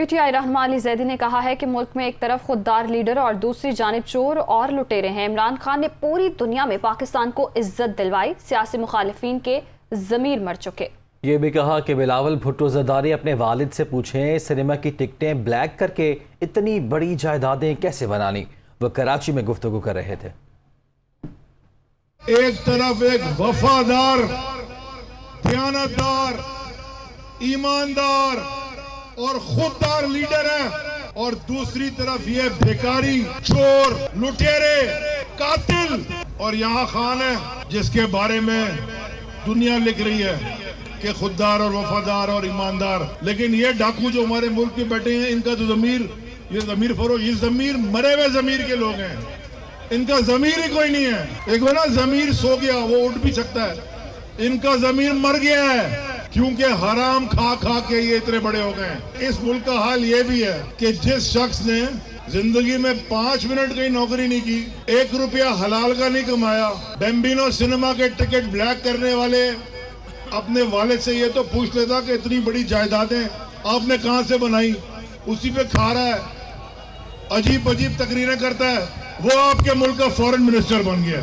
P T I رہنما علی زیدی نے کہا ہے کہ ملک میں ایک طرف خوددار لیڈر اور دوسری جانب چور اور لٹیرے ہیں۔ عمران خان نے پوری دنیا میں پاکستان کو عزت دلوائی، سیاسی مخالفین کے ضمیر مر چکے۔ یہ بھی کہا کہ بلاول بھٹو زرداری اپنے والد سے پوچھیں سینما کی ٹکٹیں بلیک کر کے اتنی بڑی جائیدادیں کیسے بنانی۔ وہ کراچی میں گفتگو کر رہے تھے۔ ایک طرف ایک وفادار، دیانتدار، ایماندار اور خوددار لیڈر ہے، اور دوسری طرف یہ بھیکاری، چور، لٹیرے، قاتل، اور یہاں خان ہے جس کے بارے میں دنیا لکھ رہی ہے کہ خوددار اور وفادار اور ایماندار، لیکن یہ ڈاکو جو ہمارے ملک میں بیٹھے ہیں ان کا تو ضمیر، یہ ضمیر فروش، یہ ضمیر مرے ہوئے ضمیر کے لوگ ہیں، ان کا ضمیر ہی کوئی نہیں ہے۔ ایک بنا ضمیر سو گیا وہ اٹھ بھی سکتا ہے، ان کا ضمیر مر گیا ہے کیونکہ حرام کھا کھا کے یہ اتنے بڑے ہو گئے ہیں۔ اس ملک کا حال یہ بھی ہے کہ جس شخص نے زندگی میں 5 منٹ کی نوکری نہیں کی، 1 روپیہ حلال کا نہیں کمایا، بیمبینو سینما کے ٹکٹ بلیک کرنے والے اپنے والد سے یہ تو پوچھ لیتا کہ اتنی بڑی جائیدادیں آپ نے کہاں سے بنائی، اسی پہ کھا رہا ہے، عجیب عجیب تقریریں کرتا ہے، وہ آپ کے ملک کا فورن منسٹر بن گیا۔